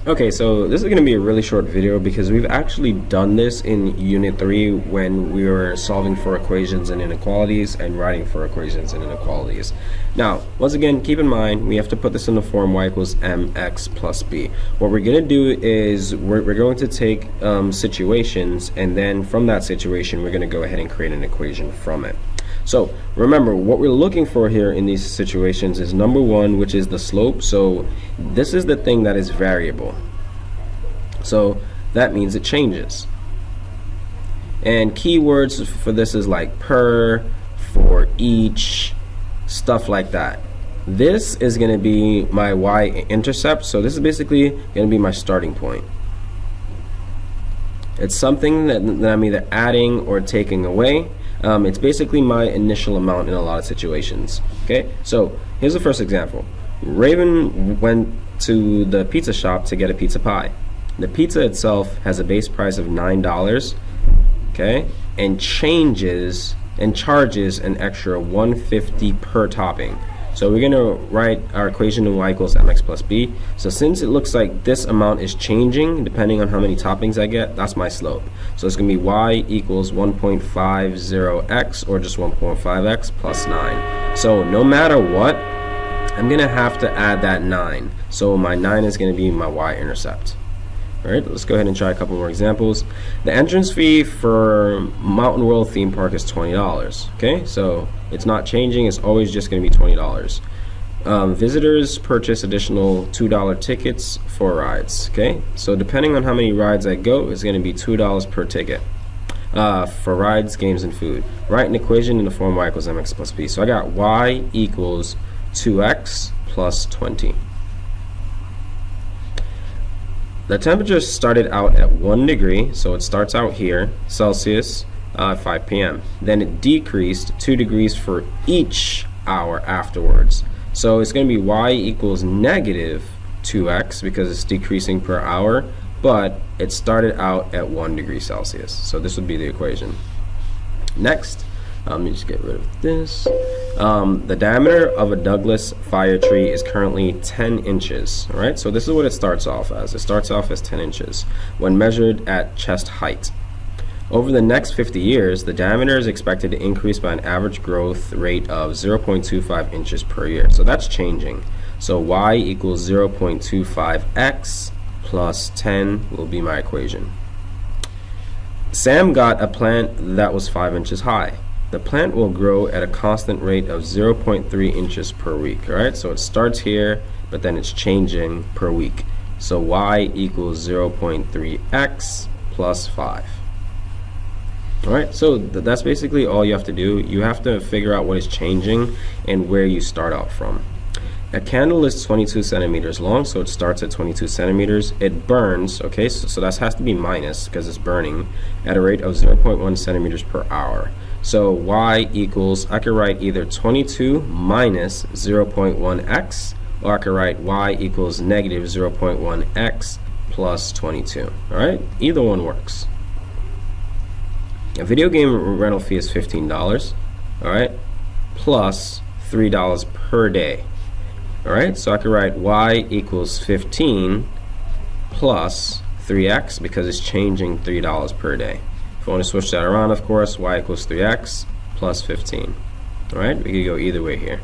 Okay, so this is going to be a really short video because we've actually done this in Unit 3 when we were solving for equations and inequalities and writing for equations and inequalities. Now, once again, keep in mind, we have to put this in the form y equals mx plus b. What we're going to do is we're going to take situations, and then from that situation, we're going to go ahead and create an equation from it. So remember, what we're looking for here in these situations is number one, which is the slope. So this is the thing that is variable. So that means it changes. And keywords for this is like per, for each, stuff like that. This is going to be my y-intercept. So this is basically going to be my starting point. It's something that I'm either adding or taking away. It's basically my initial amount in a lot of situations. Okay, so here's the first example. Raven went to the pizza shop to get a pizza pie. The pizza itself has a base price of $9, okay, and charges an extra $150 per topping. So we're going to write our equation in y equals mx plus b. So since it looks like this amount is changing depending on how many toppings I get, that's my slope. So it's going to be y equals 1.50x, or just 1.5x plus 9. So no matter what, I'm going to have to add that 9. So my 9 is going to be my y-intercept. Alright, let's go ahead and try a couple more examples. The entrance fee for Mountain World theme park is $20. Okay, so it's not changing, it's always just going to be $20. Visitors purchase additional $2 tickets for rides. Okay, so depending on how many rides I go, it's going to be $2 per ticket for rides, games, and food. Write an equation in the form y equals mx plus b. So I got y equals 2x plus 20. The temperature started out at 1 degree, so it starts out here, Celsius, 5 p.m. Then it decreased 2 degrees for each hour afterwards. So it's going to be y equals negative 2x because it's decreasing per hour, but it started out at 1 degree Celsius. So this would be the equation. Next, let me just get rid of this. The diameter of a Douglas fire tree is currently 10 inches. All right, so this is what it starts off as. It starts off as 10 inches when measured at chest height. Over the next 50 years, the diameter is expected to increase by an average growth rate of 0.25 inches per year. So that's changing. So y equals 0.25x plus 10 will be my equation. Sam got a plant that was 5 inches high. The plant will grow at a constant rate of 0.3 inches per week. All right, so it starts here, but then it's changing per week. So y equals 0.3x plus 5. All right, so that's basically all you have to do. You have to figure out what is changing and where you start out from. A candle is 22 centimeters long, so it starts at 22 centimeters. It burns, okay, so that has to be minus because it's burning, at a rate of 0.1 centimeters per hour. So y equals, I could write either 22 minus 0.1x, or I could write y equals negative 0.1x plus 22. All right, either one works. A video game rental fee is $15, all right, plus $3 per day. All right, so I could write y equals 15 plus 3x because it's changing $3 per day. If I want to switch that around, of course, y equals 3x plus 15. All right, we could go either way here.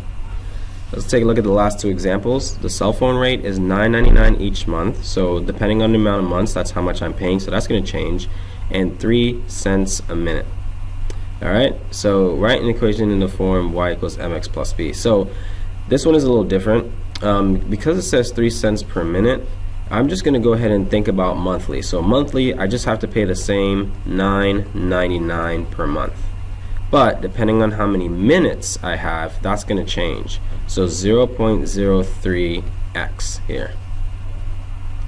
Let's take a look at the last two examples. The cell phone rate is $9.99 each month. So depending on the amount of months, that's how much I'm paying. So that's going to change. And 3 cents a minute. All right, so write an equation in the form y equals mx plus b. So this one is a little different. Because it says 3 cents per minute, I'm just going to go ahead and think about monthly. So monthly, I just have to pay the same $9.99 per month. But depending on how many minutes I have, that's going to change. So 0.03x here.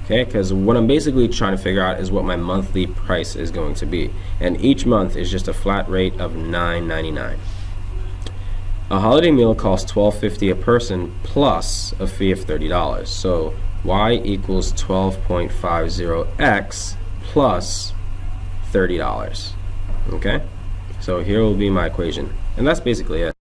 Okay, because what I'm basically trying to figure out is what my monthly price is going to be. And each month is just a flat rate of $9.99. A holiday meal costs $12.50 a person plus a fee of $30. So y equals 12.50x plus $30. Okay, so here will be my equation, and that's basically it.